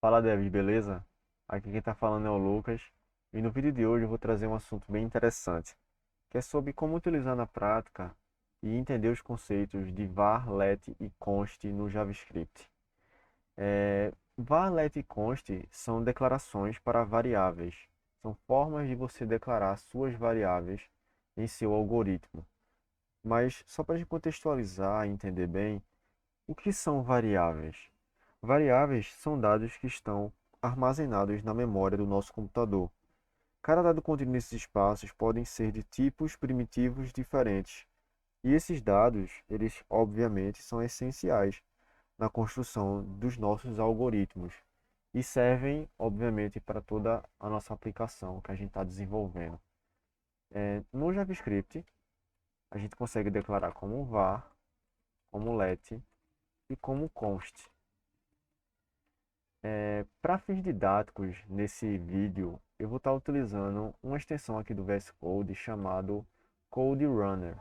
Fala, David, beleza? Aqui quem tá falando é o Lucas, e no vídeo de hoje eu vou trazer um assunto bem interessante, que é sobre como utilizar na prática e entender os conceitos de var, let e const no JavaScript. Var, let e const são declarações para variáveis, são formas de você declarar suas variáveis em seu algoritmo. Mas só para a gente contextualizar e entender bem, o que são variáveis? Variáveis são dados que estão armazenados na memória do nosso computador. Cada dado contido nesses espaços podem ser de tipos primitivos diferentes. E esses dados, eles obviamente são essenciais na construção dos nossos algoritmos e servem, obviamente, para toda a nossa aplicação que a gente está desenvolvendo. No JavaScript, a gente consegue declarar como var, como let e como const. Para fins didáticos, nesse vídeo, eu vou estar utilizando uma extensão aqui do VS Code chamado Code Runner,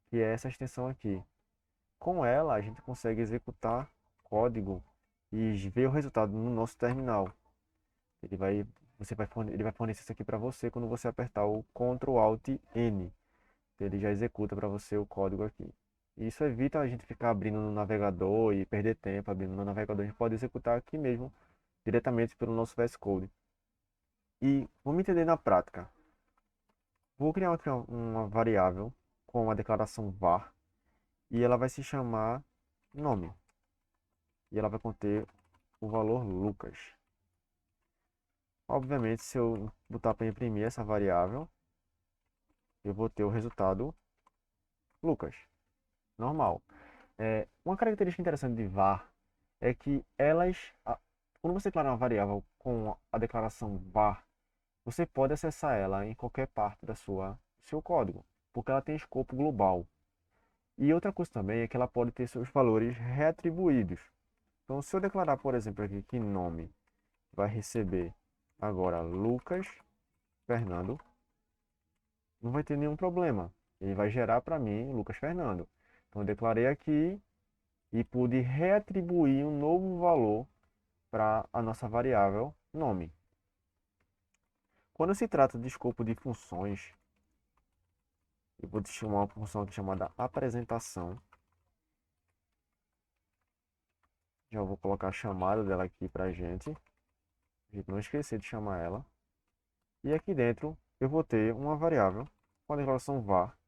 que é essa extensão aqui. Com ela, a gente consegue executar código e ver o resultado no nosso terminal. Ele vai, ele vai fornecer isso aqui para você quando você apertar o Ctrl Alt N. Ele já executa para você o código aqui. Isso evita a gente ficar abrindo no navegador e perder tempo abrindo no navegador. A gente pode executar aqui mesmo, diretamente pelo nosso VS Code. E vamos entender na prática. Vou criar aqui uma variável com a declaração var e ela vai se chamar nome. E ela vai conter o valor Lucas. Obviamente, se eu botar para imprimir essa variável, eu vou ter o resultado Lucas. Normal. Uma característica interessante de var é que quando você declara uma variável com a declaração var, você pode acessar ela em qualquer parte do seu código, porque ela tem escopo global. E outra coisa também é que ela pode ter seus valores reatribuídos. Então, se eu declarar, por exemplo, aqui que nome vai receber agora Lucas Fernando, não vai ter nenhum problema. Ele vai gerar para mim Lucas Fernando. Então, eu declarei aqui e pude reatribuir um novo valor para a nossa variável nome. Quando se trata de escopo de funções, eu vou chamar uma função aqui chamada apresentação. Já vou colocar a chamada dela aqui para a gente não esquecer de chamar ela. E aqui dentro eu vou ter uma variável com a declaração var,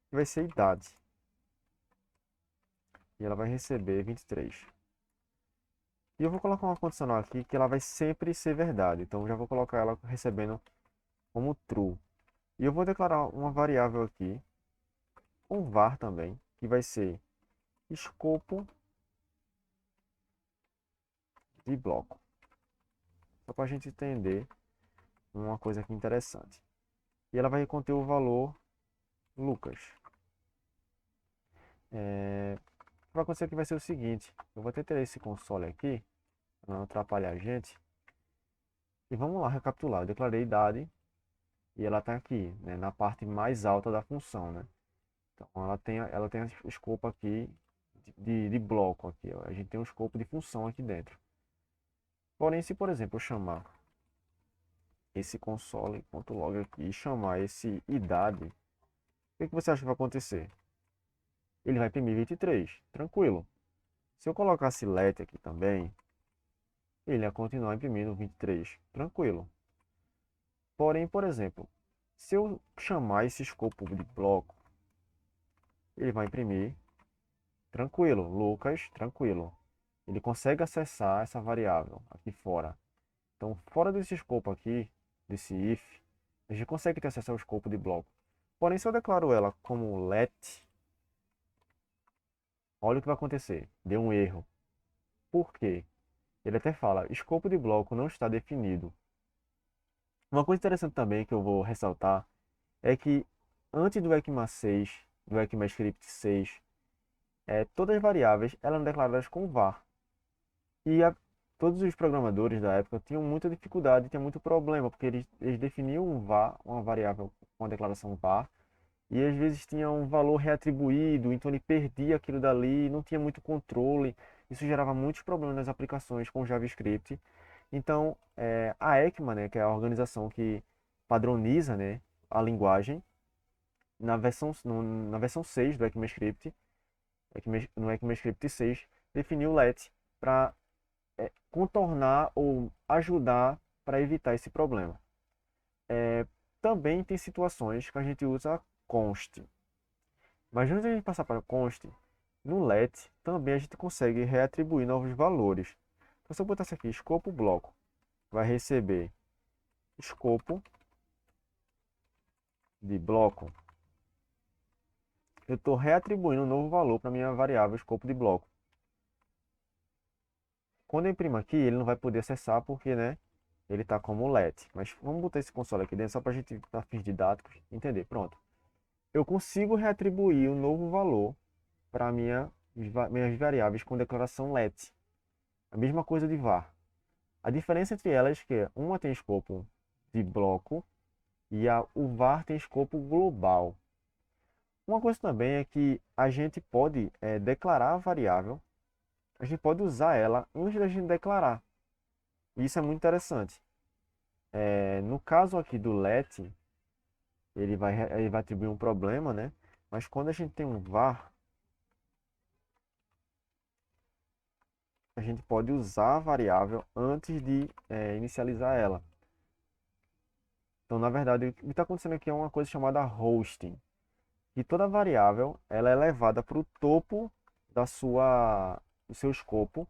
que vai ser idade. E ela vai receber 23. E eu vou colocar uma condicional aqui que ela vai sempre ser verdade. Então eu já vou colocar ela recebendo como true. E eu vou declarar uma variável aqui, com var também, que vai ser escopo de bloco. Só para a gente entender uma coisa aqui interessante. E ela vai conter o valor Lucas. O que vai acontecer aqui vai ser o seguinte. Eu vou ter esse console aqui, para não atrapalhar a gente. E vamos lá recapitular. Eu declarei idade e ela está aqui, né, na parte mais alta da função, né? Então ela tem o escopo aqui de bloco aqui, ó. A gente tem um escopo de função aqui dentro. Porém, se por exemplo eu chamar esse console.log aqui e chamar esse idade, o que você acha que vai acontecer? Ele vai imprimir 23, tranquilo. Se eu colocasse let aqui também, ele ia continuar imprimindo 23, tranquilo. Porém, por exemplo, se eu chamar esse escopo de bloco, ele vai imprimir tranquilo, Lucas, tranquilo. Ele consegue acessar essa variável aqui fora. Então, fora desse escopo aqui, desse if, a gente consegue ter acesso ao escopo de bloco. Porém, se eu declaro ela como let, olha o que vai acontecer. Deu um erro. Por quê? Ele até fala, escopo de bloco não está definido. Uma coisa interessante também que eu vou ressaltar é que antes do ECMA 6, do ECMAScript 6, todas as variáveis eram declaradas com var. E todos os programadores da época tinham muita dificuldade, tinham muito problema, porque eles definiam um var, uma variável com a declaração var, e às vezes tinha um valor reatribuído, então ele perdia aquilo dali, não tinha muito controle. Isso gerava muitos problemas nas aplicações com JavaScript. Então, a ECMA, né, que é a organização que padroniza, né, a linguagem, na versão 6 do ECMAScript, no ECMAScript 6, definiu o LET para contornar ou ajudar para evitar esse problema. Também tem situações que a gente usa const. Mas antes de a gente passar para const, no let também a gente consegue reatribuir novos valores. Então, se eu botasse aqui escopo bloco, vai receber escopo de bloco. Eu estou reatribuindo um novo valor para minha variável escopo de bloco. Quando eu imprimo aqui, ele não vai poder acessar porque, né, ele está como let. Mas vamos botar esse console aqui dentro só para a gente, para fins didáticos, entender. Pronto. Eu consigo reatribuir um novo valor para minhas variáveis com declaração let. A mesma coisa de var. A diferença entre elas é que uma tem escopo de bloco e o var tem escopo global. Uma coisa também é que a gente pode declarar a variável, a gente pode usar ela antes da gente declarar. Isso é muito interessante. No caso aqui do let, ele vai atribuir um problema, né? Mas quando a gente tem um var, a gente pode usar a variável antes de inicializar ela. Então, na verdade, o que está acontecendo aqui é uma coisa chamada hosting. E toda variável ela é levada para o topo do seu escopo,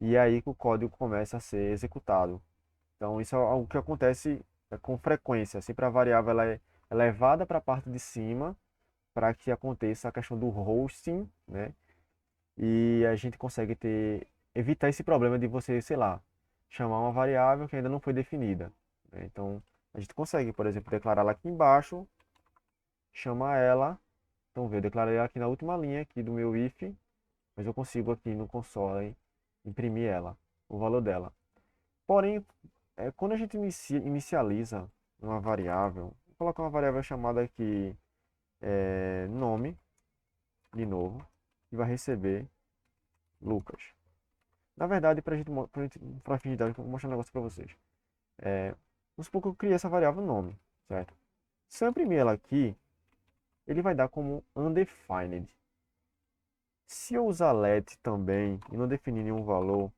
e é aí que o código começa a ser executado. Então, isso é algo que acontece com frequência. Sempre a variável ela é levada para a parte de cima para que aconteça a questão do hosting, né? E a gente consegue evitar esse problema de você, sei lá, chamar uma variável que ainda não foi definida, né? Então, a gente consegue, por exemplo, declarar ela aqui embaixo, chamar ela. Então, eu declarei ela aqui na última linha aqui do meu if, mas eu consigo aqui no console imprimir ela, o valor dela. Porém, quando a gente inicializa uma variável, vou colocar uma variável chamada aqui nome, de novo, e vai receber Lucas. Na verdade, para fim didática, eu vou mostrar um negócio para vocês. Vamos supor que eu criei essa variável nome, certo? Se eu imprimir ela aqui, ele vai dar como undefined. Se eu usar let também e não definir nenhum valor,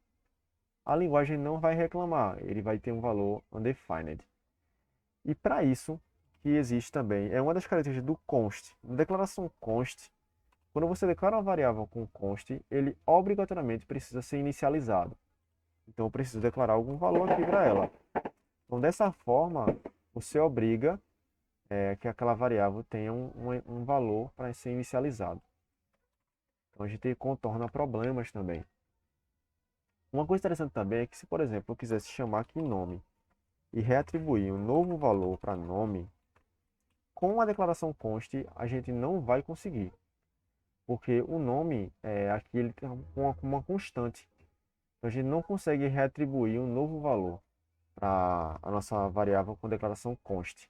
a linguagem não vai reclamar, ele vai ter um valor undefined. E para isso, que existe também, é uma das características do const. Na declaração const, quando você declara uma variável com const, ele obrigatoriamente precisa ser inicializado. Então eu preciso declarar algum valor aqui para ela. Então dessa forma, você obriga que aquela variável tenha um valor para ser inicializado. Então a gente contorna problemas também. Uma coisa interessante também é que se, por exemplo, eu quisesse chamar aqui nome e reatribuir um novo valor para nome, com a declaração const a gente não vai conseguir, porque o nome aqui ele tem uma constante. Então a gente não consegue reatribuir um novo valor para a nossa variável com declaração const.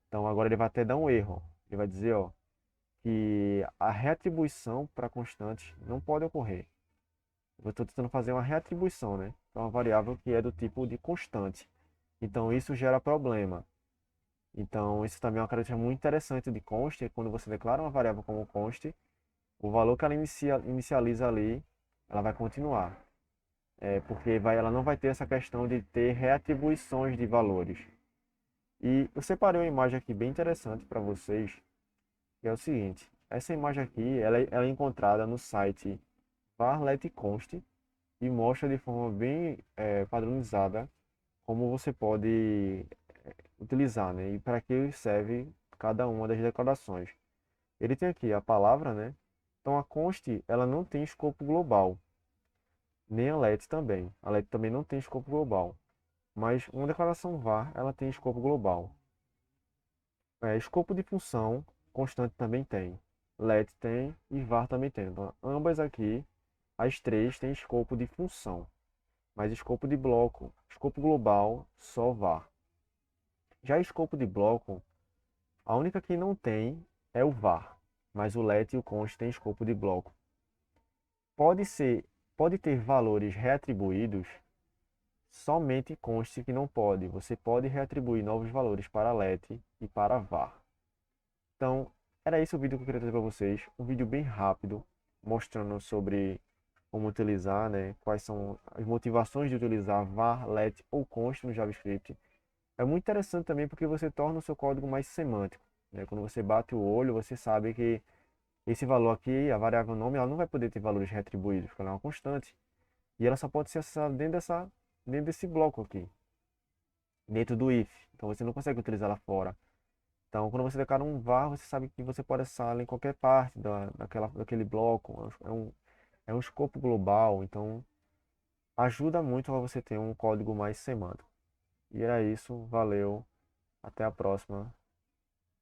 Então agora ele vai até dar um erro. Ele vai dizer, ó, que a reatribuição para constantes não pode ocorrer. Eu estou tentando fazer uma reatribuição, né? Para uma variável que é do tipo de constante. Então isso gera problema. Então isso também é uma característica muito interessante de const. Quando você declara uma variável como const, o valor que ela inicializa ali, ela vai continuar. Porque ela não vai ter essa questão de ter reatribuições de valores. E eu separei uma imagem aqui bem interessante para vocês, que é o seguinte. Essa imagem aqui, ela é encontrada no site var.let.const e mostra de forma bem padronizada como você pode utilizar, né? E para que serve cada uma das declarações. Ele tem aqui a palavra, né? Então a const, ela não tem escopo global, nem a let também. A let também não tem escopo global, mas uma declaração var, ela tem escopo global. Escopo de função, constante também tem. Let tem e var também tem. Então, ambas aqui, as três têm escopo de função. Mas escopo de bloco, escopo global, só var. Já escopo de bloco, a única que não tem é o var. Mas o let e o const têm escopo de bloco. Pode ter valores reatribuídos somente conste que não pode. Você pode reatribuir novos valores para let e para var. Então, era esse o vídeo que eu queria trazer para vocês. Um vídeo bem rápido, mostrando sobre como utilizar, né? Quais são as motivações de utilizar var, let ou const no JavaScript. É muito interessante também porque você torna o seu código mais semântico, né? Quando você bate o olho, você sabe que esse valor aqui, a variável nome, ela não vai poder ter valores retribuídos, porque ela é uma constante. E ela só pode ser acessada dentro desse bloco aqui, dentro do if. Então você não consegue utilizar ela fora. Então, quando você declara um var, você sabe que você pode acessar ela em qualquer parte daquele bloco. É um escopo global, então ajuda muito a você ter um código mais semântico. E era isso, valeu, até a próxima.